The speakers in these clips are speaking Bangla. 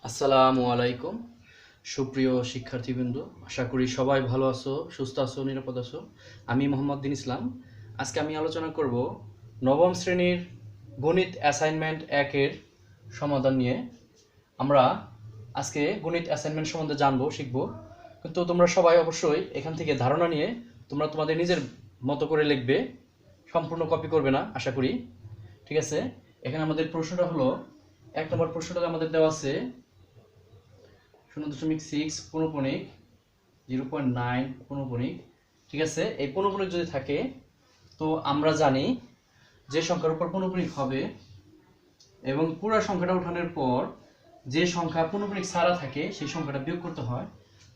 আসসালামু আলাইকুম সুপ্রিয় শিক্ষার্থীবৃন্দ, আশা করি সবাই ভালো আছো, সুস্থ আছো, নিরাপদ আছো। আমি মোহাম্মদ দিন ইসলাম। আজকে আমি আলোচনা করব নবম শ্রেণীর গণিত অ্যাসাইনমেন্ট 1-এর সমাধান নিয়ে। আমরা আজকে গণিত অ্যাসাইনমেন্ট সম্বন্ধে জানবো, শিখবো। কিন্তু তোমরা সবাই অবশ্যই এখান থেকে ধারণা নিয়ে তোমরা তোমাদের নিজের মতো করে লিখবে, সম্পূর্ণ কপি করবে না আশা করি। ঠিক আছে, এখানে আমাদের প্রশ্নটা হলো, 1 নম্বর প্রশ্নটা আমাদের দেওয়া আছে 0.6 পৌনঃপুনিক 0.9 পৌনঃপুনিক। ঠিক আছে, এই পৌনঃপুনিক যদি থাকে তো আমরা জানি যে সংখ্যার উপর পৌনঃপুনিক হবে এবং পুরো সংখ্যাটা উঠানোর পর যে সংখ্যা পৌনঃপুনিক ছাড়া থাকে সেই সংখ্যাটা বিয়োগ করতে হয়।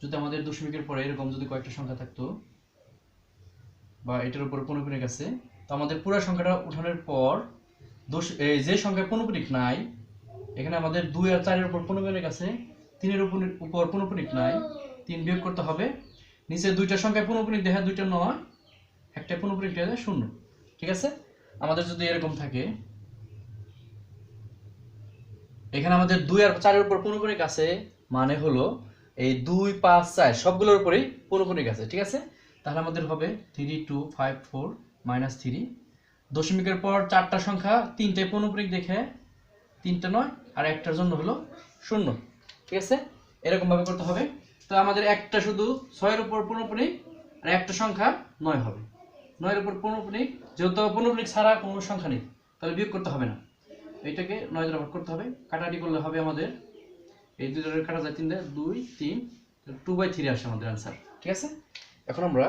যদি আমাদের দশমিকের পরে এরকম যদি কয়েকটা সংখ্যা থাকতো বা এটার উপর পৌনঃপুনিক আছে, তো আমাদের পুরো সংখ্যাটা উঠানোর পর যে সংখ্যা পৌনঃপুনিক নাই, এখানে আমাদের 2 আর 4 এর উপর পৌনঃপুনিক আছে, 3 এর উপর পৌনঃপুনিক নাই, 3 বিয়োগ করতে হবে। নিচে দুইটা সংখ্যা পৌনঃপুনিক দেখা, দুইটা নয়, একটা পৌনঃপুনিক দেখা 0। ঠিক আছে, আমাদের যদি এরকম থাকে, এখানে আমাদের 2 আর 4 এর উপর পৌনঃপুনিক আছে, মানে হলো এই 2 5 4 সবগুলোর উপরেই পৌনঃপুনিক আছে। ঠিক আছে, তাহলে আমাদের হবে 3 2 5 4 -3। দশমিকের পর চারটা সংখ্যা, তিনটে পৌনঃপুনিক দেখে, তিনটা নয় আর একটার জন্য হলো 0। ঠিক আছে, এরকম ভাবে করতে হবে। তো আমাদের একটা শুধু 6 এর উপর পৌনঃপুনিক আর একটা সংখ্যা 9 হবে। 9 এর উপর পৌনঃপুনিক, যেহেতু পৌনঃপুনিক ছাড়া কোনো সংখ্যা নেই, তাহলে বিয়োগ করতে হবে না, এইটাকে 9 দ্বারা ভাগ করতে হবে। কাটাকাটি করলে হবে আমাদের এই দুই দ্বারা কাটা যায় 3 দ্বারা, 2 3, 2/3 আসে আমাদের आंसर। ঠিক আছে, এখন আমরা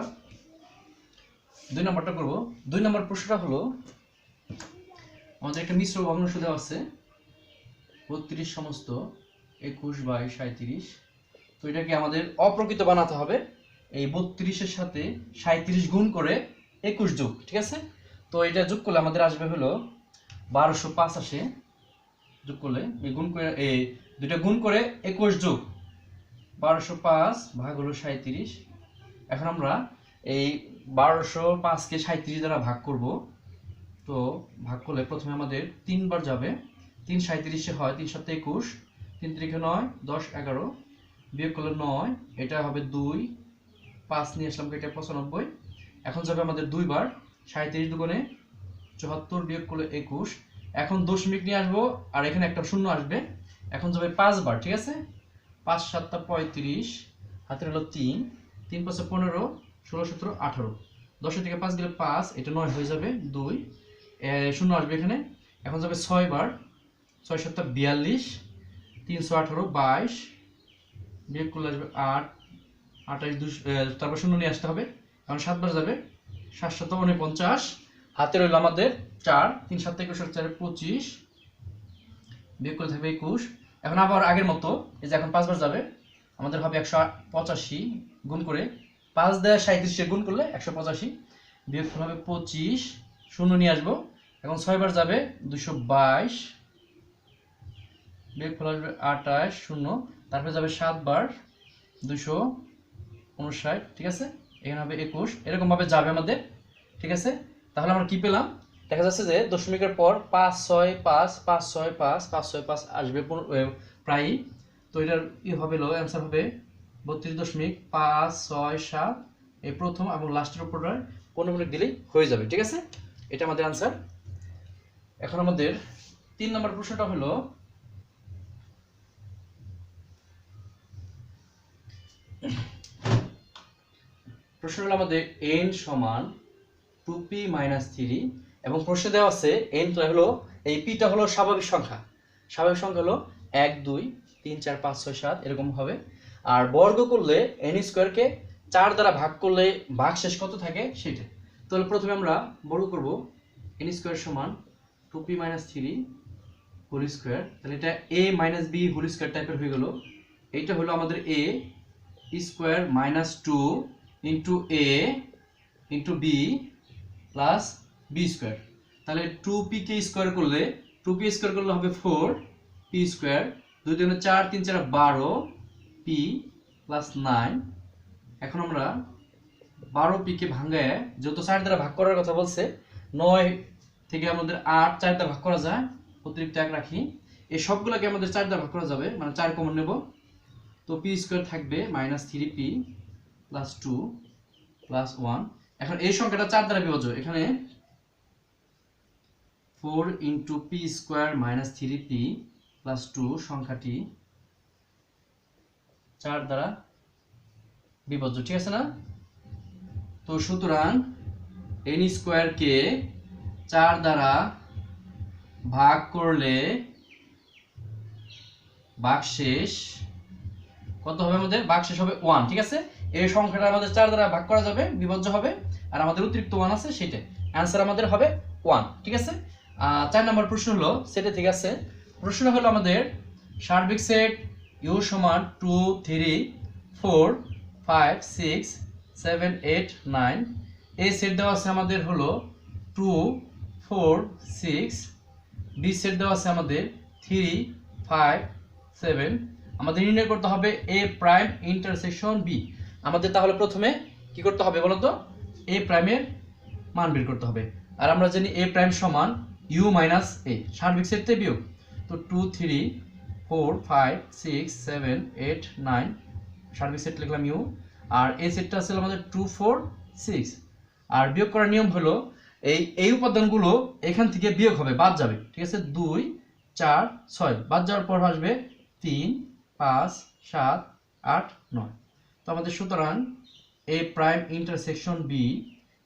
2 নম্বরটা করব। 2 নম্বর প্রশ্নটা হলো, আমাদের একটা মিশ্র ভগ্নাংশ দেওয়া আছে 32 সমস্ত 21/37। তো এটাকে আমাদের অপ্রকৃত বানাতে হবে। এই 32 এর সাথে 37 গুণ করে 21 যোগ। ঠিক আছে, তো এটা যোগ করলে আমাদের আসবে হলো 1205 আসে। যোগ করলে এই গুণ করে, এই দুটো গুণ করে 21 যোগ 1205 ভাগ হলো 37। এখন আমরা এই 1205 কে 37 দ্বারা ভাগ করব। তো ভাগ করলে প্রথমে আমাদের 3 বার যাবে, 3 37 এ হয় 3 7 21, 3 3 9 10 11, বিয়োগ করলে 9, এটা হবে 2, 5 নিয়ে আসলাম এটা 95। এখন যাবে আমাদের 2 বার, 37 দুগুণে 74, বিয়োগ করলে 21। এখন দশমিক নিয়ে আসবো আর এখানে একটা শূন্য আসবে। এখন যাবে 5 বার। ঠিক আছে, 5 7 35, হাতের হলো 3, 3 5 15, 16 17 18, 10 থেকে 5 গেলে 5, এটা 9 হয়ে যাবে, 2 শূন্য আসবে এখানে। এখন যাবে 6 বার, 6 7 42, 318 22, বিয়োগ করলে আসবে 8 28, তারপর শূন্য নিয়ে আসতে হবে। এখন 7 বার যাবে, 7 7 49, হাতে রইল আমাদের 4, 3 7 21 4 25, বিয়োগ করে থাকবে 21। এখন আবার আগের মতো, এই যে এখন 5 বার যাবে, আমাদের হবে 185 গুণ করে 5 দেয়া 37 এর গুণ করলে 185, বিয়োগ হবে 25, শূন্য নিয়ে আসবো। এখন 6 বার যাবে, 222, বিয়োগ আসবে 28, শূন্য, তারপরে যাবে 7 বার, 259। ঠিক আছে, এখানে হবে 21, এরকম ভাবে যাবে আমাদের। ঠিক আছে, তাহলে আমরা কি পেলাম? দেখা যাচ্ছে যে দশমিকের পর 5 6 5 5 6 5 5 6 5 আসবে প্রায়। তো এটার হবে হলো অ্যান্সার হবে 32.567, এই প্রথম এবং লাস্টের উপর পৌনঃপুনিক দিলেই হয়ে যাবে। ঠিক আছে, এটা আমাদের আনসার। এখন আমাদের 3 নম্বর প্রশ্নটা হলো, প্রশ্ন হলো আমাদের n সমান 2p - 3 এবং প্রশ্নে দেওয়া আছে n টা হলো, এই p টা হলো স্বাভাবিক সংখ্যা। স্বাভাবিক সংখ্যা হলো 1 2 3 4 5 6 7 এরকম হবে। আর বর্গ করলে n স্কয়ার কে 4 দ্বারা ভাগ করলে ভাগশেষ কত থাকে সেটা। তাহলে প্রথমে আমরা বর্গ করব, n স্কয়ার সমান 2p - 3 হোল স্কয়ার। তাহলে এটা a - b হোল স্কয়ার টাইপের হয়ে গেল। এইটা হলো আমাদের a square minus 2 into a into b plus b square. তাহলে 2p কে স্কয়ার করলে, 2p স্কয়ার করলে হবে 4p স্কয়ার, 2 3 4 3 4 12 p প্লাস 9। এখন আমরা 12p কে ভাঙায়, যত 4 দ্বারা ভাগ করার কথা বলছে, 9 থেকে আমাদের 8 4 দ্বারা ভাগ করা যায়, অতিরিক্ত 1 রাখি। এই সবগুলোকে আমাদের 4 দ্বারা ভাগ করা যাবে, মানে 4 কমন নেব। তো পি স্কয়ার থাকবে -3p + 2 + 1। এখন এই সংখ্যাটা 4 দ্বারা বিভাজ্য, এখানে 4 × p² - 3p + 2 সংখ্যাটি 4 দ্বারা বিভাজ্য, ঠিক আছে না? তো সুতরাং n² কে 4 দ্বারা ভাগ করলে ভাগশেষ কত হবে? আমাদের ভাগশেষ হবে 1, ঠিক আছে? এই সংখ্যাটা আমাদের 4 দ্বারা ভাগ করা যাবে, বিভাজ্য হবে, আর আমাদের অতিরিক্ত 1 আছে সেটা অ্যানসার আমাদের হবে 1, ঠিক আছে? 4 নম্বর প্রশ্ন হলো সেটা, ঠিক আছে? প্রশ্ন হলো আমাদের সার্বিক সেট u সমান 2 3 4 5 6 7 8 9, এই সেট দেওয়া আছে আমাদের হলো 2 4 6, বি সেট দেওয়া আছে আমাদের 3 5 7। আমাদের নির্ণয় করতে হবে a প্রাইম ইন্টারসেকশন b। আমাদের তাহলে প্রথমে কি করতে হবে বলো তো? a প্রাইমের মান বের করতে হবে। আর আমরা জানি a প্রাইম সমান u মাইনাস a, সার্বিক সেট থেকে বিয়োগ। তো 2 3 4 5 6 7 8 9, সার্বিক সেট লিখলাম u, আর এই সেটটা ছিল আমাদের 2 4 6। আর বিয়োগ করার নিয়ম হলো এই উপাদানগুলো এখান থেকে বিয়োগ হবে, বাদ যাবে, ঠিক আছে? 2 4 6 বাদ যাওয়ার পর আসবে 3 5 7 8 9। তো আমাদের সুতরাং a prime intersection b,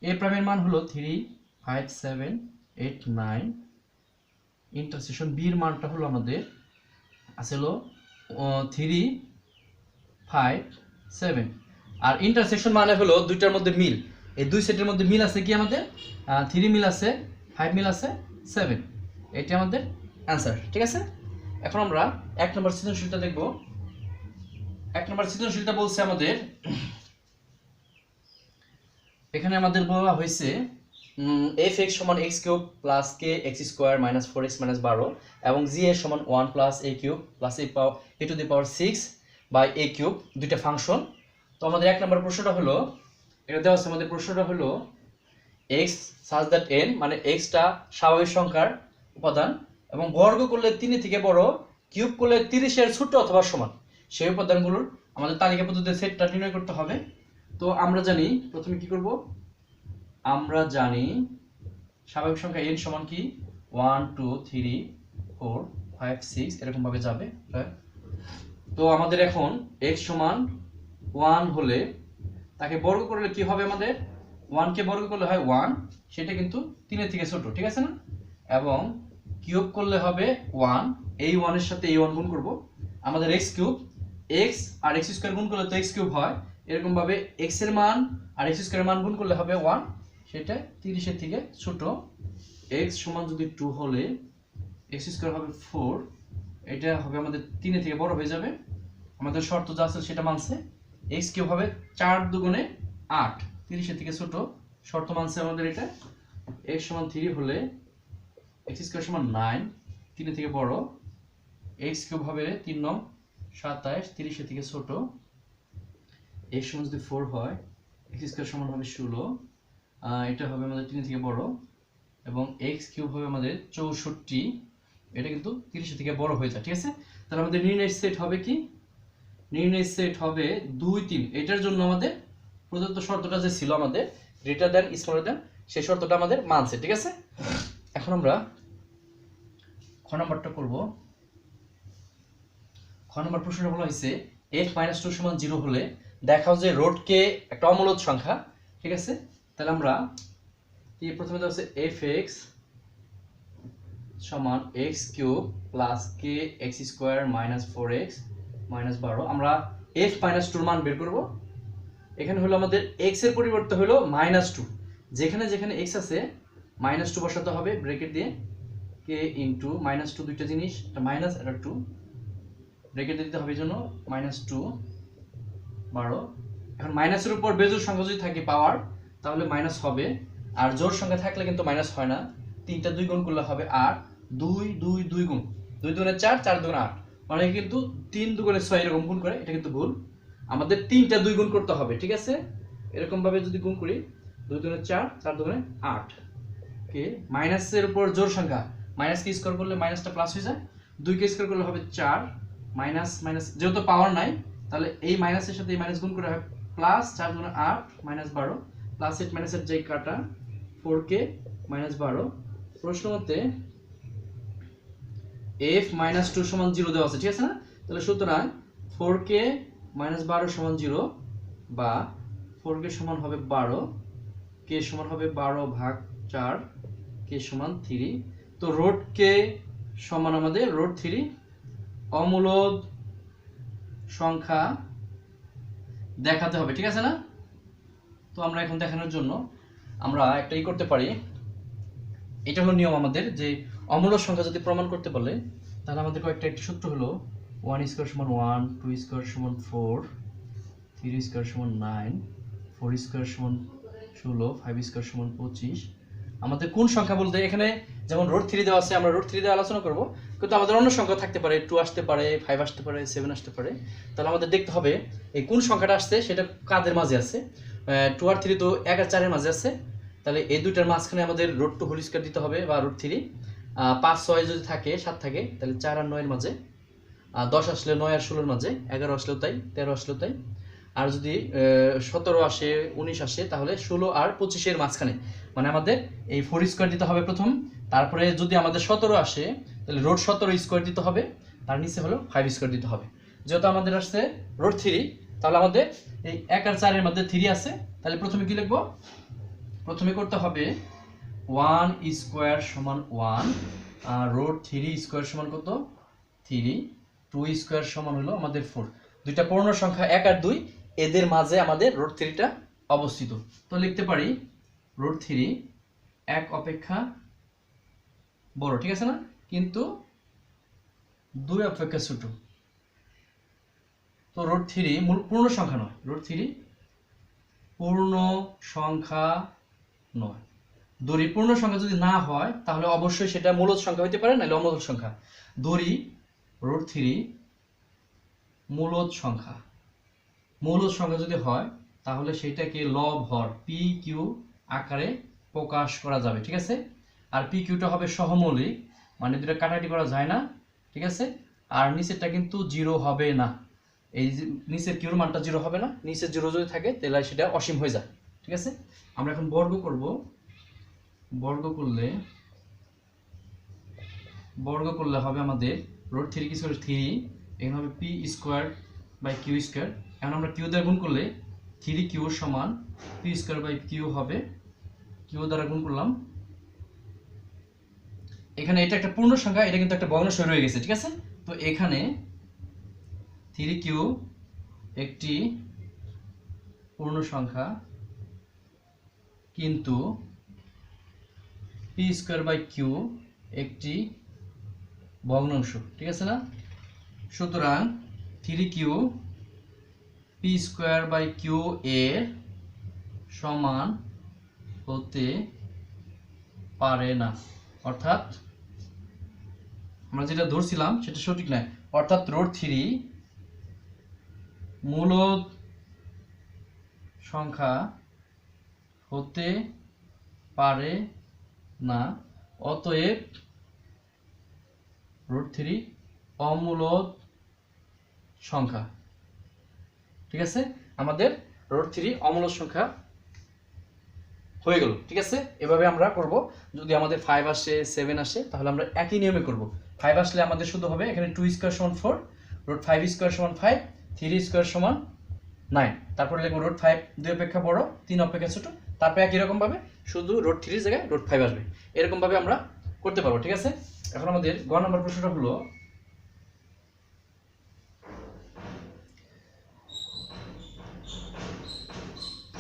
a প্রাইমের মান হলো 3 5 7 8 9, ইন্টারসেকশন b এর মানটা হলো আমাদের আসলে 3 5 7। আর ইন্টারসেকশন মানে হলো দুইটার মধ্যে মিল, এই দুই সেটের মধ্যে মিল আছে কি আমাদের? 3 মিল আছে, 5 মিল আছে, 7, এটা আমাদের অ্যান্সার, ঠিক আছে? এখন আমরা 1 নম্বর সৃজনশীলটা দেখব। 1 নম্বর সৃজনশীলটা বলছে আমাদের, এখানে আমাদের বলা হয়েছে f(x) = x³ + k(x² - 4x - 12) এবং g(a) = 1 + a³ + a⁶ a³ দুইটা ফাংশন। তো আমাদের 1 নম্বর প্রশ্নটা হলো, এটা দেওয়া আছে আমাদের, প্রশ্নটা হলো x such that n, মানে x টা স্বাভাবিক সংখ্যার উপাদান এবং বর্গ করলে 3 এর থেকে বড়, কিউব করলে 30 এর ছোট অথবা সমান, সেই উপাদানগুলোর আমাদের তালিকা পদ্ধতিতে সেটটা নির্ণয় করতে হবে। তো আমরা জানি প্রথমে কি করব, আমরা জানি স্বাভাবিক সংখ্যা n সমান কি 1 2 3 4 5 6 এরকম ভাবে যাবে। তো আমাদের এখন x সমান 1 হলে তাকে বর্গ করলে কি হবে? আমাদের 1 কে বর্গ করলে হয় 1, সেটা কিন্তু 3 এর থেকে ছোট, ঠিক আছে না? এবং কিউব করলে হবে 1, এই 1 এর সাথে এই 1 গুণ করব, আমাদের x³ x আর x² গুণ করলে তো x³ হয়, এরকম ভাবে x এর মান আর x² এর মান গুণ করলে হবে 1, সেটা 30 এর থেকে ছোট। x সমান যদি 2 হলে x² হবে 4, এটা হবে আমাদের 3 এর থেকে বড় হয়ে যাবে, আমাদের শর্ত যা আছে সেটা মানছে। x³ হবে 4 দুগুণে 8, 30 এর থেকে ছোট, শর্ত মানছে আমাদের এটা। x সমান 3 হলে x² সমান 9, 3 এর থেকে বড়, x³ হবে 3 9 27, 30 এর থেকে ছোট। x সমান যদি 4 হয় x² সমান হবে 16, এটা হবে আমাদের 3 এর থেকে বড়, এবং x³ হবে আমাদের 64, এটা কিন্তু 30 এর থেকে বড় হয়ে যায়, ঠিক আছে? তাহলে আমাদের নির্ণয় সেট হবে কি? নির্ণয় সেট হবে 2 3। এটার জন্য আমাদের প্রদত্ত শর্তটা যে ছিল আমাদের গ্রেটার দ্যান স্মলার দ্যান, সেই শর্তটা আমাদের মানছে, ঠিক আছে? এখন আমরা খ নম্বরটা করব। খ নম্বর প্রশ্নটা বলা হয়েছে f - 2 = 0 হলে দেখাও যে রোডকে একটা অমূলদ সংখ্যা, ঠিক আছে? তাহলে আমরা প্রথমে দেওয়া আছে f(x) = x³ + k(x² - 4x - 12), আমরা f - 2 এর মান বের করব। এখানে হলো আমাদের x এর পরিবর্তে হলো -2, যেখানে যেখানে x আছে -2 বসাতে হবে ব্র্যাকেট দিয়ে, k * -2 দুইটা জিনিস, একটা মাইনাস আর একটা 2, ব্র্যাকেট দিতে হবে, জন্য -2 12। এখন মাইনাসের উপর বেজোড় সংখ্যা যদি থাকে পাওয়ার, তাহলে মাইনাস হবে, আর জোড় সংখ্যা থাকলে কিন্তু মাইনাস হয় না। 3টা 2 গুণ করলে হবে 8, 2 2 2 গুণ, 2 2 4, 4 2 8, মানে কিন্তু 3 2 6 এরকম গুণ করে, এটা কিন্তু ভুল। আমাদের 3টা 2 গুণ করতে হবে, ঠিক আছে? এরকম ভাবে যদি গুণ করি 2 2 4, 4 2 8, ওকে। মাইনাসের উপর জোড় সংখ্যা, মাইনাস কে স্কয়ার করলে মাইনাসটা প্লাস হয়ে যায়, 2 কে স্কয়ার করলে হবে 4 মাইনাস মাইনাস যেহেতু পাওয়ার নাই তাহলে এই মাইনাসের সাথে এই মাইনাস গুণ করে হবে প্লাস 4 গুণ 8 মাইনাস 12 প্লাস 8 মাইনাস 8 যাই কাটা 4k মাইনাস 12 প্রশ্ন মতে f মাইনাস 2 সমান 0 দেওয়া আছে ঠিক আছে না তাহলে সুতরাং 4k মাইনাস 12 সমান 0 বা 4k সমান হবে 12 k সমান হবে 12 ভাগ 4 k সমান 3 তো রুট k সমান আমাদের রুট 3 অমূলদ সংখ্যা দেখাতে হবে ঠিক আছে না তো আমরা এখন দেখানোর জন্য আমরা একটাই করতে পারি এটা হলো নিয়ম আমাদের যে অমূলদ সংখ্যা যদি প্রমাণ করতে বলে তাহলে আমাদের একটি সূত্র হলো 1 স্কয়ার সমান 1 2 স্কয়ার সমান 4 3 স্কয়ার সমান 9 4 স্কয়ার সমান 16 5 স্কয়ার সমান 25 আমাদের কোন সংখ্যা বলতে এখানে যেমন রুট 3 দেওয়া আছে আমরা রুট 3 দিয়ে আলোচনা করব কিন্তু আমাদের অন্য সংখ্যা থাকতে পারে 2 আসতে পারে 5 আসতে পারে 7 আসতে পারে তাহলে আমাদের দেখতে হবে এই কোন সংখ্যাটা আসছে সেটা কাদের মাঝে আছে 2 আর 3 তো 1 আর 4 এর মাঝে আছে তাহলে এই দুইটার মাঝখানে আমাদের রুট 2 হোল স্কয়ার দিতে হবে বা রুট 3 5 6 যদি থাকে 7 থাকে তাহলে 4 আর 9 এর মাঝে 10 আসলে 9 আর 16 এর মাঝে 11 আসলেও তাই 13 আসলেও তাই আর যদি 17 আসে 19 আসে তাহলে 16 আর 25 এর মাঝখানে মানে আমাদের এই 4 স্কয়ার দিতে হবে প্রথম তারপরে যদি আমাদের 17 আসে তাহলে রুট 17 স্কয়ার দিতে হবে তার নিচে হলো 5 স্কয়ার দিতে হবে যেহেতু আমাদের আসছে রুট 3 তাহলে আমাদের এই 1 আর 4 এর মধ্যে 3 আছে তাহলে প্রথমে কি লিখব প্রথমে করতে হবে 1 স্কয়ার সমান 1 আর রুট 3 স্কয়ার সমান কত 3 2 স্কয়ার সমান হলো আমাদের 4 দুইটা পূর্ণ সংখ্যা 1 আর 2 এদের মাঝে আমাদের রুট 3 টা অবস্থিত তো লিখতে পারি রুট 3 1 অপেক্ষা বড় ঠিক আছে না কিন্তু 2 অপেক্ষা ছোট তো রুট 3 মূল পূর্ণ সংখ্যা নয় রুট 3 পূর্ণ সংখ্যা নয় ধরি পূর্ণ সংখ্যা যদি না হয় তাহলে অবশ্যই সেটা মূলদ সংখ্যা হতে পারে নাহলে অমূলদ সংখ্যা ধরি রুট 3 মূলদ সংখ্যা যদি হয় তাহলে সেটাকে লব হর পি কিউ আকারে প্রকাশ করা যাবে ঠিক আছে আর পি কিউটা হবে সহমৌলিক মানে দুটো কাটাকাটি করা যায় না ঠিক আছে আর নিচেরটা কিন্তু 0 হবে না এই নিচের কিউর মানটা 0 হবে না নিচের 0 যদি থাকে তাহলে সেটা অসীম হয়ে যায় ঠিক আছে আমরা এখন বর্গ করব বর্গ করলে হবে আমাদের রুট 3 কি স্কয়ার 3 এখানে হবে P square by Q square এখন আমরা কিউ দ্বারা গুণ করলে 3 কিউ সমান পি স্কয়ার বাই কিউ হবে কিউ দ্বারা গুণ করলাম এখানে এটা একটা পূর্ণ সংখ্যা এটা কিন্তু একটা ভগ্নাংশ রয়ে গেছে ঠিক আছে তো এখানে 3 কিউ একটি পূর্ণ সংখ্যা কিন্তু পি স্কয়ার বাই কিউ একটি ভগ্নাংশ ঠিক আছে না সুতরাং 3 Q P square by Q এর সমান হতে পারে না অর্থাৎ আমরা যেটা ধরছিলাম সেটা সঠিক নয় অর্থাৎ রুট 3 মূলদ সংখ্যা হতে পারে না অতএব রুট 3 অমূলদ সংখ্যা ঠিক আছে আমাদের রুট 3 অমূলদ সংখ্যা হয়ে গেল ঠিক আছে এভাবে আমরা করব যদি আমাদের 5 আসে 7 আসে তাহলে আমরা একই নিয়মে করব 5 আসলে আমাদের শুধু হবে এখানে 2 স্কয়ার সমান 4 রুট 5 স্কয়ার সমান 5 3 স্কয়ার সমান 9 তারপর লিখব রুট 5 2 অপেক্ষা বড় 3 অপেক্ষা ছোট তারপর একই রকম ভাবে শুধু রুট 3 এর জায়গায় রুট 5 আসবে এরকম ভাবে আমরা করতে পারবো ঠিক আছে এখন আমাদের গ নম্বর প্রশ্নটা হলো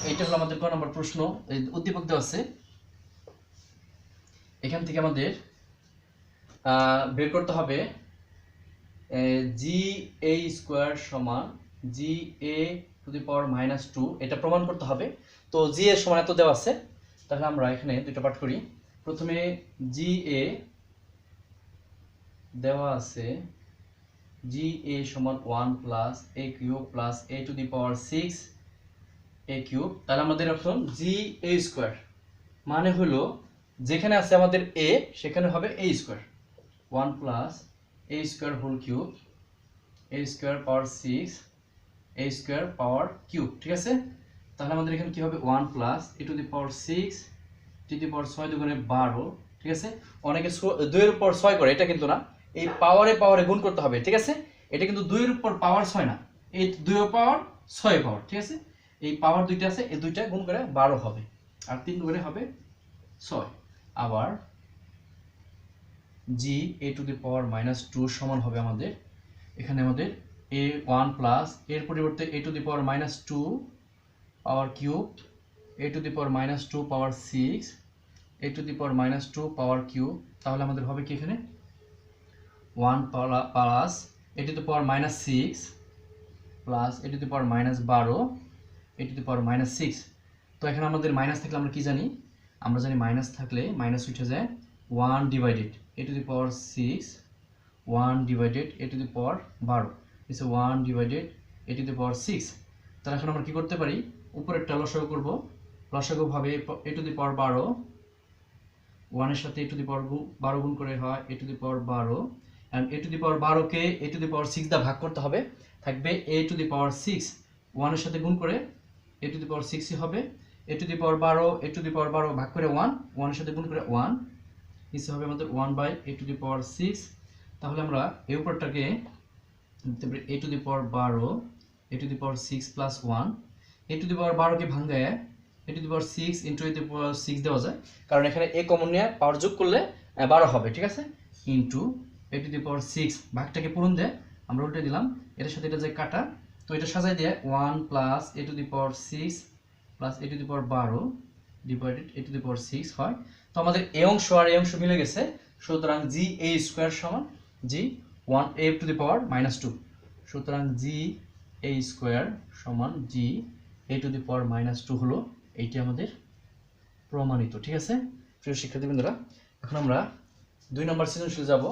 এইটা হলো আমাদের গ নম্বর প্রশ্ন এই উদ্দীপক দেওয়া আছে এখান থেকে আমাদের বের করতে হবে জি এ স্কয়ার সমান জি এ টু দি পাওয়ার -2 এটা প্রমাণ করতে হবে তো জি এর সমান এত দেওয়া আছে তাহলে আমরা এখানে দুটো পাঠ করি প্রথমে জি এ দেওয়া আছে জি এ সমান 1 plus A cube plus A two the power 6 A cube তাহলে আমাদের অপশন জি এ স্কয়ার মানে হলো যেখানে আছে আমাদের এ সেখানে হবে a square 1 plus a square whole cube a square power 6 a square power cube. ঠিক আছে, তাহলে আমাদের এখানে কি হবে 1 plus a to the power 6 to the power 6 দুগুণে 12। ঠিক আছে, অনেকে 2 এর উপর 6 করে, এটা কিন্তু না, এই পাওয়ারে গুণ করতে হবে। ঠিক আছে, এটা কিন্তু 2 এর উপর পাওয়ার 6 না, এই 2 এর পাওয়ার 6 পাওয়ার। ঠিক আছে, এই পাওয়ার দুইটা আছে, এই দুইটা গুণ করে 12 হবে, আর 3 গুণে হবে 6। আবার g a to the power -2 সমান হবে আমাদের এখানে আমাদের a1 প্লাস এর পরিবর্তে a to the power -2 power cube a to the power -2 power 6 a to the power -2 power cube. তাহলে আমাদের হবে কি এখানে 1 plus a to the power -6 plus a to the power -12 a to the power -6। তো এখানে আমাদের মাইনাস থাকলে আমরা কি জানি, আমরা জানি মাইনাস থাকলে মাইনাস উঠে যায় 1 divided a to the power 6 1 divided a to the power 12 is 1 divided a to the power 6। তাহলে এখন আমরা কি করতে পারি, উপরেরটা লসাগু করব, লসাগু ভাবে a টু দি পাওয়ার 12 1 এর সাথে a টু দি পাওয়ার 12 গুণ করে হয় a to the power 12 and a to the power 12 কে a টু দি পাওয়ার 6 দ্বারা ভাগ করতে হবে, থাকবে a টু দি পাওয়ার 6 1 এর সাথে গুণ করে a টু দি পাওয়ার 6 ই হবে a to the power 12 a to the power 12 ভাগ করে 1 1 এর সাথে গুণ করে 1 নিচে হবে আমাদের 1 by a to the power 6। তাহলে আমরা এই উপরটাকে লিখতে পারি a to the power 12 a to the power 6 plus 1 a to the power 12 কে ভাঙায় a to the power 6 into a to the power 6 দেওয়া যায়, কারণ এখানে a কমন নিয়ে পাওয়ার যোগ করলে 12 হবে। ঠিক আছে, into a to the power 6 ভাগটাকে পূরণ দেয় আমরা উল্টে দিলাম, এর সাথে এটা যায় কাটা, তো এটা সাজাই দিয়ে 1 plus a to the power 6 plus a to the power 12 divided a to the power 6 হয়। তো আমাদের এই অংশ আর এই অংশ মিলে গেছে, সুতরাং g a স্কয়ার সমান g 1 a to the power -2। সুতরাং g a স্কয়ার সমান g a to the power -2 হলো এইটি আমাদের প্রমাণিত। ঠিক আছে প্রিয় শিক্ষার্থীবৃন্দরা, এখন আমরা 2 নম্বর সৃজনশীল যাব।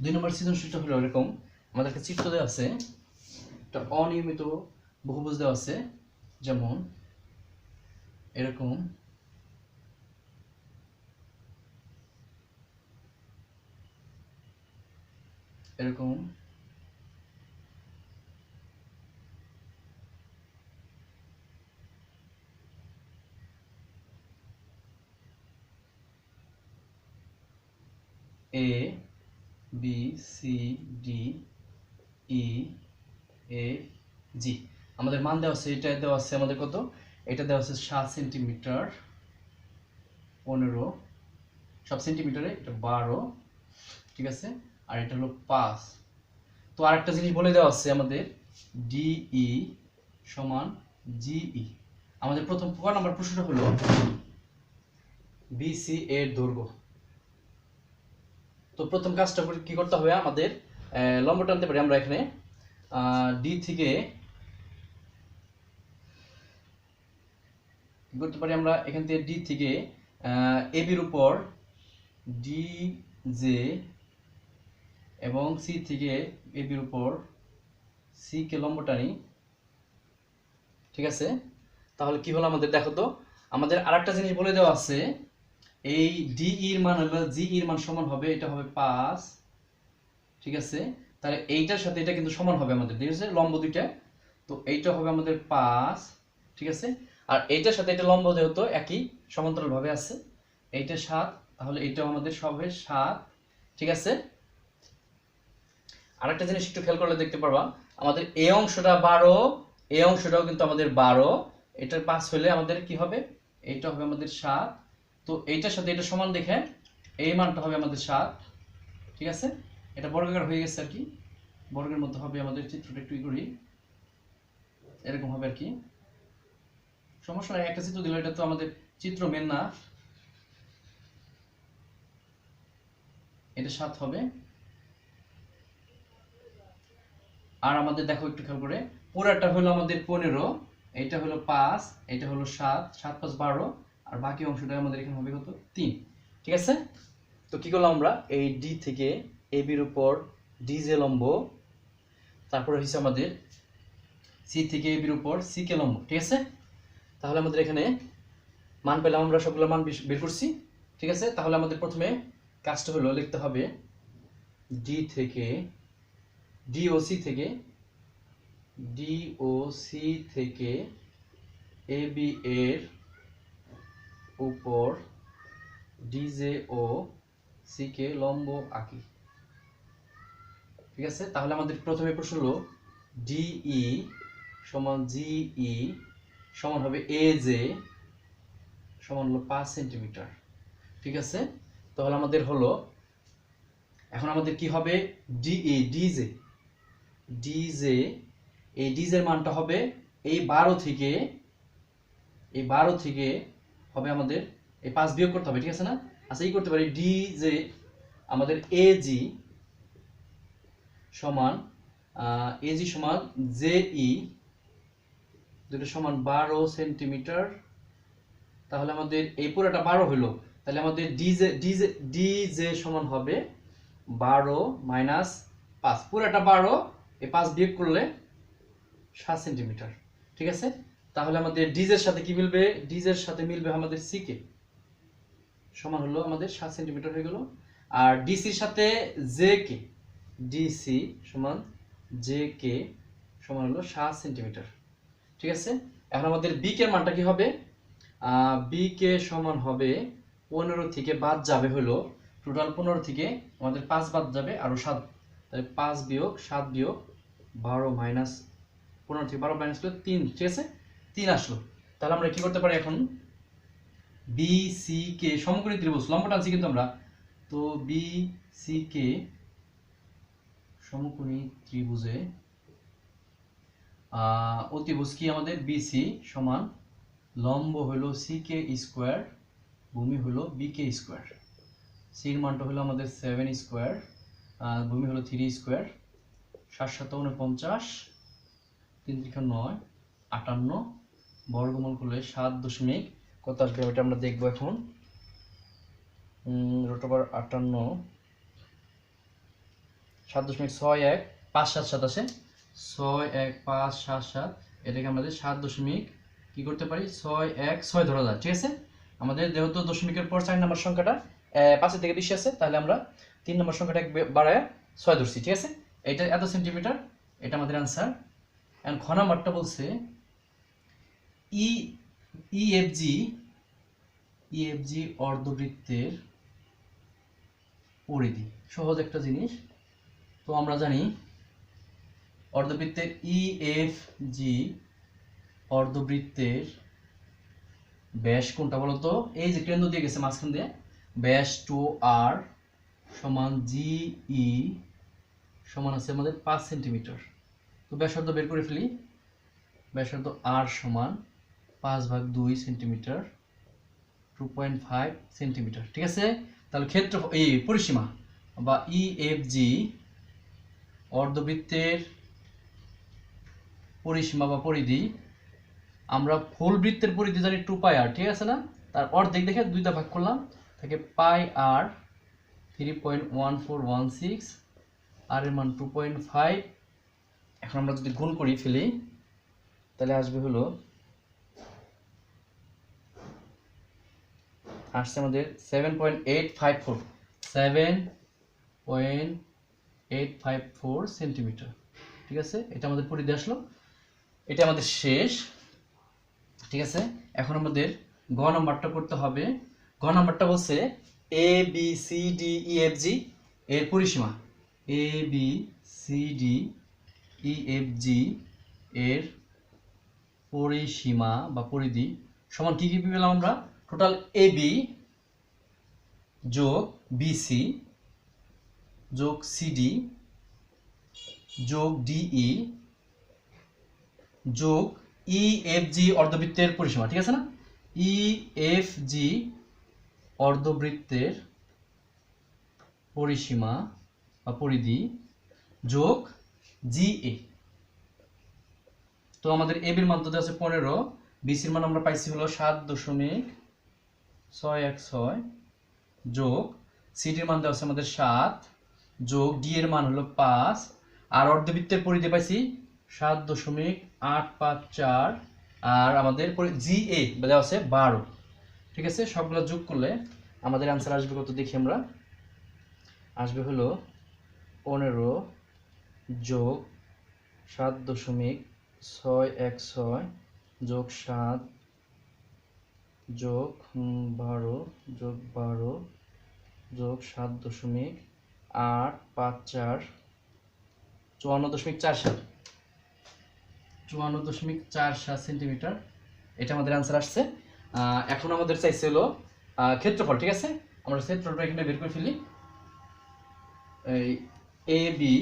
দুই নম্বর সৃজনশীলটা হলো এরকম, আমাদের একটা চিত্র দেওয়া আছে, একটা অনিয়মিত বহুভুজ দেওয়া আছে, যেমন এরকম এরকম a b c d e a g আমাদের মান দেওয়া আছে, এটা দেওয়া আছে আমাদের কত, এটা দেওয়া আছে 7 সেন্টিমিটার 15 সব সেন্টিমিটারে, এটা 12। ঠিক আছে, আর এটা হলো 5। তো আরেকটা জিনিস বলে দেওয়া আছে আমাদের DE সমান GE। আমাদের প্রথম নাম্বার প্রশ্নটা হলো BC এর দৈর্ঘ্য। তো প্রথম কাজটা কি করতে হবে, আমাদের লম্ব টানতে পারি আমরা এখানে D থেকে কি করতে পারি, আমরা এখান থেকে D থেকে AB এর উপর DJ এবং C থেকে AB এর উপর C কে লম্ব টানি। ঠিক আছে, তাহলে কি হলো আমাদের, দেখো তো আমাদের আরেকটা জিনিস বলে দেওয়া আছে, এই DE এর মান হলো GE এর মান সমান হবে, এটা হবে 5। ঠিক আছে, তাহলে এইটার সাথে এটা কিন্তু সমান হবে আমাদের, ঠিক আছে, লম্ব দুইটা, তো এইটা হবে আমাদের 5। ঠিক আছে, আর এইটার সাথে এটা লম্ব যেহেতু একই সমান্তরাল ভাবে আছে, এইটা 7, তাহলে এইটাও আমাদের সব হবে 7। ঠিক আছে, আরেকটা জিনিস একটু খেয়াল করলে দেখতে পারবা, আমাদের এই অংশটা 12, এই অংশটাও কিন্তু আমাদের 12, এটার 5 হলে আমাদের কি হবে, এইটা হবে আমাদের 7। তো এইটার সাথে এটা সমান দেখে এই মানটা হবে আমাদের 7। ঠিক আছে, এটা বর্গাকার হয়ে গেছে আর কি, বর্গের মধ্যে হবে আমাদের, চিত্রটা একটু করি, এরকম হবে আর কি, সমস্যা নাই, একটা চিত্র দিল, এটা তো আমাদের চিত্র মেন না, এটা 7 হবে। আর আমাদের দেখো একটু খেয়াল করে, পুরাটা হলো আমাদের 15, এইটা হলো 5, এটা হলো 7, 7 5 12, আর বাকি অংশটা আমাদের এখানে হবে কত, 3। ঠিক আছে, তো কি করলাম আমরা, এই D থেকে AB এর উপর D যে লম্ব, তারপরে হচ্ছে আমাদের C সি থেকে এ বির উপর সি কে লম্ব, ঠিক আছে। তাহলে আমাদের এখানে মান পেলাম, আমরা সবগুলো মান বের করছি, ঠিক আছে। তাহলে আমাদের প্রথমে কাজটা হলো লিখতে হবে ডি থেকে ডিওসি থেকে এ বি এর উপর ডিজে ও সি কে লম্ব আঁকি, ঠিক আছে। তাহলে আমাদের প্রথমে প্রশ্ন হলো ডিই সমান জিই সমান হবে এ জে সমান হলো 5 সেন্টিমিটার, ঠিক আছে। তাহলে আমাদের হলো এখন আমাদের কি হবে ডিই ডিজে এই ডিজের মানটা হবে এই 12 থেকে হবে আমাদের এই 5 বিয়োগ করতে হবে, ঠিক আছে না। আচ্ছা এই করতে পারি ডিজে আমাদের এজি সমান জেই দুটো সমান 12 সেন্টিমিটার। তাহলে আমাদের এই পুরোটা 12 হলো, তাহলে আমাদের ডিজে সমান হবে 12 মাইনাস 5, পুরোটা 12, এই 5 বিয়োগ করলে 7 সেন্টিমিটার, ঠিক আছে। তাহলে আমাদের ডিজের সাথে কি মিলবে, ডিজের সাথে মিলবে আমাদের সি কে সমান হলো আমাদের 7 সেন্টিমিটার হয়ে গেল। আর ডিসির সাথে জে কে ডিসি সমান জে কে সমান হলো 7 সেন্টিমিটার, ঠিক আছে। এখন আমাদের বি কে মানটা কি হবে, বি কে সমান হবে 15 থেকে বাদ যাবে হলো টোটাল 15 থেকে আমাদের 5 বাদ যাবে আরো 7, তাহলে 5 বিয়োগ 7 বিয়োগ 12 মাইনাস 15 থেকে 12 মাইনাস করলে 3, ঠিক আছে, 3 আসলো। তাহলে আমরা কি করতে পারি এখন বি সি কে সমকোণী ত্রিভুজ লম্ব টানছি কিন্তু আমরা, তো বি সি কে সমকোণী ত্রিভুজে অতিভুজ কি আমাদের বিসি সমান লম্ব হলো সি কে স্কোয়ার, ভূমি হলো বি কে স্কোয়ার, সির মানটা হলো আমাদের 7 স্কোয়ার, ভূমি হলো 3 স্কোয়ার, 7 7 49, 3 3 9 58, বর্গমূল করলে 7 দশমিক কত আসবে এটা আমরা দেখবো এখন। রুট ওভার 58 7.6157 6157, এটাকে আমাদের 7 দশমিক কি করতে পারি 616 ধরা যায়, ঠিক আছে। আমাদের যেহেতু দশমিকের পর 4 নম্বর সংখ্যাটা 5 থেকে বেশি আছে, তাহলে আমরা 3 নম্বর সংখ্যাটা বাড়ায় 6 ধরছি, ঠিক আছে। এটা এত সেন্টিমিটার, এটা আমাদের आंसर। এন্ড খ নাম্বারটা বলছে ইএফজি অর্ধবৃত্তের পরিধি, সহজ একটা জিনিস। তো আমরা জানি অর্ধবৃত্তের ইএফজি অর্ধবৃত্তের ব্যাস কোনটা বলতো, এই যে কেন্দ্র দিয়ে গেছে মাঝখান দিয়ে, ব্যাস 2r সমান জিই সমান আছে আমাদের 5 সেন্টিমিটার। তো ব্যাসার্ধ বের করে ফেলি, ব্যাসার্ধ r সমান 5/2 সেন্টিমিটার 2.5 সেন্টিমিটার, ঠিক আছে। তাহলে ক্ষেত্র এই পরিসীমা বা ইএফজি অর্ধবৃত্তের পরিসীমা বা পরিধি, আমরা ফুল বৃত্তের পরিধি জানি 2πr, ঠিক আছে না। তার অর্ধেক দেখে 2 ভাগ করলাম, থাকে πr 3.1416, আর এর মান 2.5। এখন আমরা যদি গুণ করি ফেলি তাহলে আসবে হলো আসছে আমাদের 7.854 সেন্টিমিটার, ঠিক আছে। এটা আমাদের পরিধি আসলো, এটা আমাদের শেষ, ঠিক আছে। এখন আমাদের গ নাম্বারটা করতে হবে। গ নাম্বারটা বলছে A B C D E F G এর পরিসীমা, A B C D E F G এর পরিসীমা বা পরিধি সমান কি কি পেলাম আমরা, টোটাল এ বি যোগ বিসি যোগ সিডি যোগ ডিই যোগ ইএফজি অর্ধবৃত্তের পরিসীমা, ঠিক আছে না। ইএফজি অর্ধবৃত্তের পরিসীমা বা পরিধি যোগ জিএ। তো আমাদের এ বির মান তো আছে 15, বিসির মান আমরা পাইছি হলো 7.616 যোগ সিডির মান দেওয়া আছে আমাদের 7 যোগ ডি এর মান হলো 5, আর অর্ধবৃত্তের পরিধি পাইছি 7.854 আর আমাদের জিএ দেওয়া আছে 12। ঠিক আছে, সবগুলো যোগ করলে আমাদের অ্যান্সার আসবে কত দেখি আমরা। আসবে হলো 15 যোগ 7.616 যোগ 7 যোগ 12 যোগ 12 যোগ 7.854 54.47 54.47 সেন্টিমিটার, এটা আমাদের অ্যান্সার আসছে। এখন আমাদের চাইছে হলো ক্ষেত্রফল। ঠিক আছে, আমরা ক্ষেত্রফলটা এখানে বের করে ফেলি। এই এ বি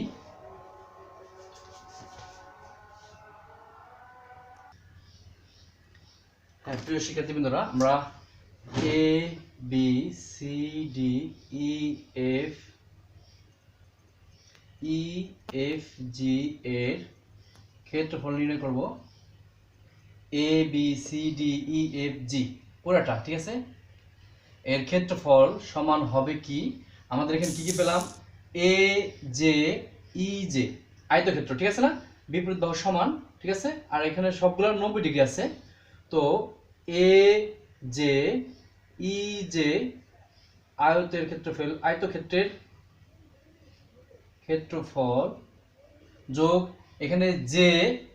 প্রিয় শিক্ষার্থীবৃন্দরা, আমরা A B C D E F G এর ক্ষেত্রফল নির্ণয় করব। A B C D E F G পুরাটা। ঠিক আছে, এর ক্ষেত্রফল সমান হবে কি, আমাদের এখানে কি কি পেলাম, এ জে ই জে আয়তক্ষেত্র। ঠিক আছে না, বিপরীত বাহু সমান। ঠিক আছে, আর এখানে সবগুলো 90 ডিগ্রি আছে। তো এ জে ই জে আয়তক্ষেত্রের ক্ষেত্রফল যোগ এখানে জে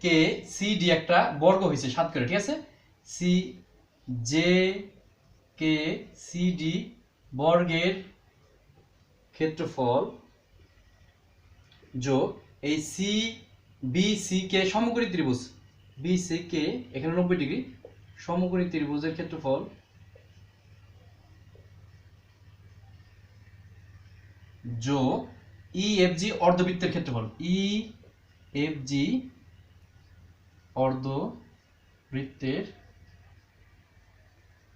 কে সি ডি একটা বর্গ হয়েছে 7 করে। ঠিক আছে, C J K C D বর্গের ক্ষেত্রফল যোগ এই সি বি সি কে সমকোণী ত্রিভুজ বি সি কে এখানে 90 ডিগ্রি সমকোণী ত্রিভুজের ক্ষেত্রফল যোগ ই এফ জি অর্ধবৃত্তের ক্ষেত্রফল, ই এফ জি অর্ধবৃত্তের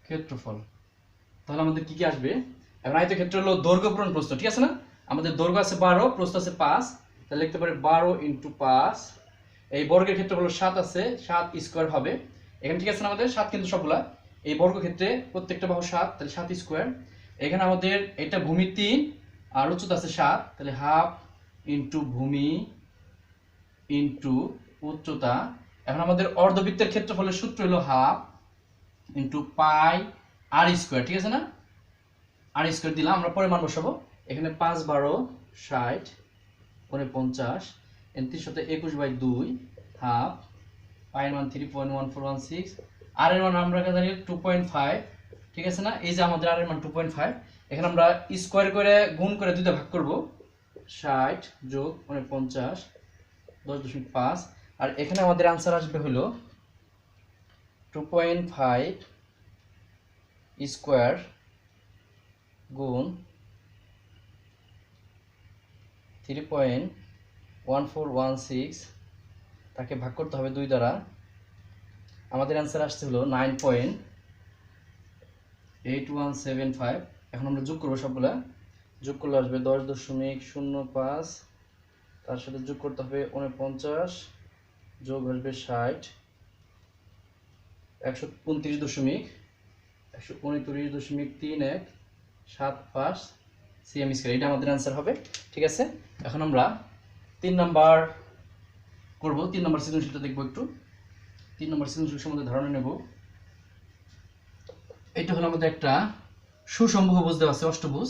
ক্ষেত্রফল। তাহলে আমাদের কি কি আসবে, এখন আয়তক্ষেত্র হলো দৈর্ঘ্য পূরণ প্রস্থ। ঠিক আছে না, আমাদের দৈর্ঘ্য আছে 12, প্রস্থ আছে 5, তাহলে লিখতে পারি 12 × 5। এই বর্গের ক্ষেত্রফল 7 আছে, 7 স্কয়ার হবে এখানে। ঠিক আছে না, আমাদের 7 কিন্তু সবগুলা এই বর্গক্ষেত্রে প্রত্যেকটা বাহু 7, তাহলে 7 স্কয়ার। এখানে আমাদের এটা ভূমি 3 আর উচ্চতা আছে 7, তাহলে হাফ ইন্টু ভূমি ইন্টু উচ্চতা। এখন আমাদের অর্ধবৃত্তের ক্ষেত্রফলের সূত্র হলো হাফ ইন্টু পাই আর স্কয়ার। ঠিক আছে না, আর স্কয়ার দিলাম, আমরা পরে মান বসাবো। এখানে 5 12 60 49 321/2 হাফ, পাই এর মান 3.1416, আর এর মান আমরা জানি 2.5। ঠিক আছে না, এই যে আমাদের আর এর মান 2.5, এখানে আমরা স্কয়ার করে গুণ করে দুইটা ভাগ করব, 60 যোগ 49 10.5, আর এখানে আমাদের आंसर আসবে হলো 2.5 স্কয়ার গুণ 3.1416, তাকে ভাগ করতে হবে 2 দ্বারা। আমাদের आंसर আসছে হলো 9.8175। এখন আমরা যোগ করব, সবগুলা যোগ করলে আসবে 10.05, তার সাথে যোগ করতে হবে 49, যোগ আসবে 60, 129.129.3175 সিএম স্কয়ার, এটা আমাদের आंसर হবে। ঠিক আছে, এখন আমরা 3 নাম্বার করব। 3 নাম্বার সৃজনশীলটা দেখব একটু। 3 নাম্বার সৃজনশীল সম্বন্ধে ধারণা নেব। এটা হলো আমাদের একটা সুসমবাহু দেওয়া আছে, অষ্টভুজ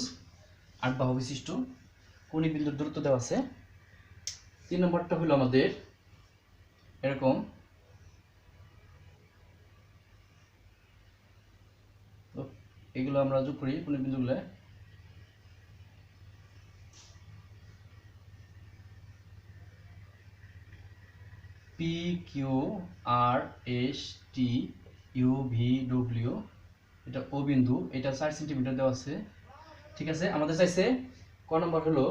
8 বাহু বিশিষ্ট, কোণী বিন্দুর দূরত্ব দেওয়া আছে। 3 নম্বরটা হলো আমাদের এরকম, এগুলো আমরা যোগ করি কোণী বিন্দুগুলো। P Q R S T U V W, এটা ও বিন্দু, এটা 4 সেন্টিমিটার দেওয়া আছে। ঠিক আছে, আমাদের চাইছে ক নম্বর হলো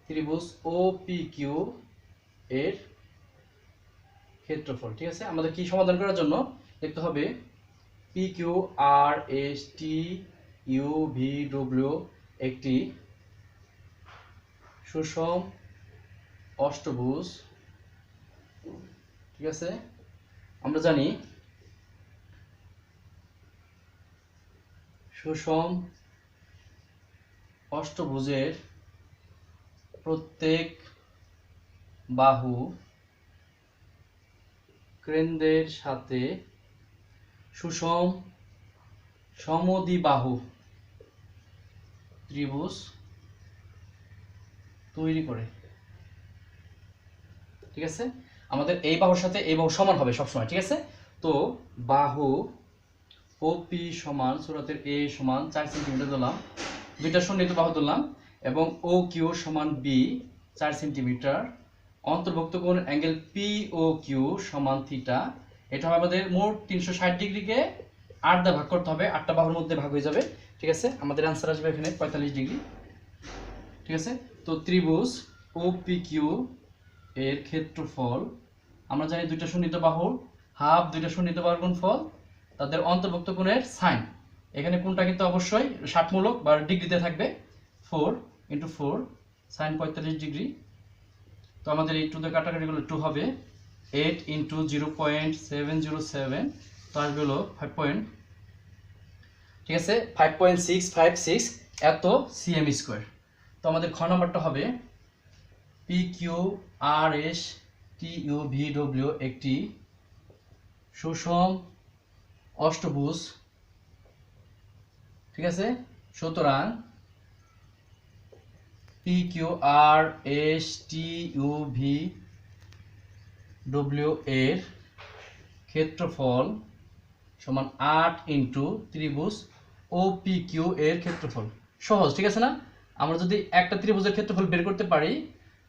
ত্রিভুজ ও পি কিউ এর ক্ষেত্রফল। ঠিক আছে, আমাদের কি সমাধান করার জন্য দেখতে হবে P Q R S T U V W একটি সুষম অষ্টভুজ। ঠিক আছে, আমরা জানি সুষম অষ্টভুজের প্রত্যেক বাহু কেন্দ্রের সাথে সুষম সমদ্বিবাহু ত্রিভুজ তৈরি করে। ঠিক আছে, আমাদের এই বাহুর সাথে এই বাহু সমান হবে সবসময়। ঠিক আছে, তো বাহু ওপি সমান সুরাতের এ সমান 4 সেন্টিমিটার ধরলাম, দুইটা সন্নিহিত বাহু ধরলাম, এবং ও কিউ সমান বি 4 সেন্টিমিটার, অন্তর্ভুক্ত কোণ অ্যাঙ্গেল পি ও কিউ সমান থিটা। এটা হবে আমাদের মোট 360 ডিগ্রিকে 8 দ্বারা ভাগ করতে হবে, 8টা বাহুর মধ্যে ভাগ হয়ে যাবে। ঠিক আছে, আমাদের আনসার আসবে এখানে 45 ডিগ্রি। ঠিক আছে, তো ত্রিভুজ ও পি কিউ এর ক্ষেত্রফল আমরা জানি দুইটা সন্নিহিত বাহুর হাফ দুইটা সন্নিহিত বাহুর গুণফল, তাদের অন্তর্ভুক্ত কোণের সাইন। এখানে কোণটা কিন্তু অবশ্যই ষাটমূলক বা ডিগ্রিতে থাকবে। 4 × 4 সাইন 45 ডিগ্রি। তো আমাদের এই 2 দিয়ে কাটাকাটিগুলো 2 হবে। 8 × 0.707, তো আসবে হলো 5 ঠিক আছে 5.656 এত সিএম স্কোয়ার। তো আমাদের খ নাম্বারটা হবে P Q R S T U V W একটি সুষম অষ্টভুজ। ঠিক আছে, সুতরাং P Q R S T U V W এর ক্ষেত্রফল সমান 8 × ত্রিভুজ ও পি কিউ এর ক্ষেত্রফল। সহজ, ঠিক আছে না? আমরা যদি একটা ত্রিভুজের ক্ষেত্রফল বের করতে পারি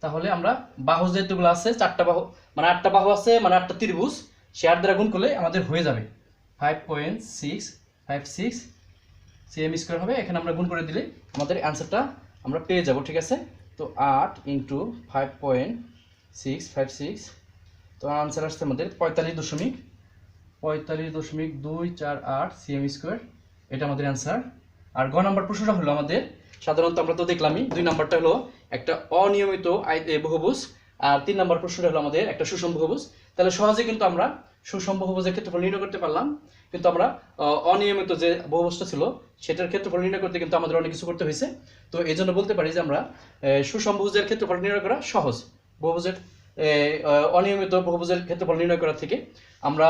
তাহলে আমরা বাহু যেগুলো আছে 4টা বাহু মানে 8টা বাহু আছে মানে 8টা ত্রিভুজ, সে 8 দ্বারা গুণ করলে আমাদের হয়ে যাবে 5.656 সিএম স্কোয়ার হবে। এখানে আমরা গুণ করে দিলে আমাদের অ্যান্সারটা আমরা পেয়ে যাব। ঠিক আছে, তো 8 × 5.656, তো আনসার আসছে আমাদের 45.248 সিএম স্কোয়ার। এটা আমাদের অ্যান্সার। আর গ নাম্বার প্রশ্নটা হলো আমাদের সাধারণত আমরা তো দেখলামই 2 নাম্বারটা হলো একটা অনিয়মিত বহুভুজ, আর 3 নাম্বার প্রশ্নটা হলো আমাদের একটা সুষম বহুভুজ। তাহলে সহজে কিন্তু আমরা সুষম বহুভুজের ক্ষেত্রফল নির্ণয় করতে পারলাম, কিন্তু আমরা অনিয়মিত যে বহুভুজটা ছিল সেটার ক্ষেত্রফল নির্ণয় করতে কিন্তু আমাদের অনেক কিছু করতে হয়েছে। তো এই জন্য বলতে পারি যে আমরা সুষম বহুভুজের ক্ষেত্রফল নির্ণয় করা সহজ, বহুভুজের অনিয়মিত বহুভুজের ক্ষেত্রফল নির্ণয় করার থেকে। আমরা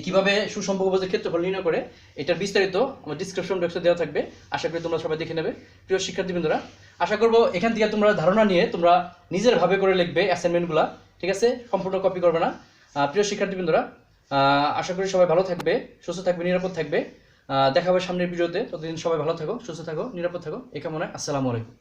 কিভাবে সুষম বহুভুজের ক্ষেত্রফল নির্ণয় করে এটার বিস্তারিত আমার ডিসক্রিপশন বক্সে দেওয়া থাকবে, আশা করি তোমরা সবাই দেখে নেবে। প্রিয় শিক্ষার্থীবৃন্দরা, আশা করবো এখান থেকে তোমরা ধারণা নিয়ে তোমরা নিজের ভাবে করে লিখবে অ্যাসাইনমেন্টগুলো। ঠিক আছে, সম্পূর্ণ কপি করবে না। প্রিয় শিক্ষার্থীবৃন্দরা, আশা করি সবাই ভালো থাকবে, সুস্থ থাকবে, নিরাপদ থাকবে। দেখা হবে সামনের ভিডিওতে। ততদিন সবাই ভালো থাকো, সুস্থ থাকো, নিরাপদ থাকো, এই কামনায়। আসসালামু আলাইকুম।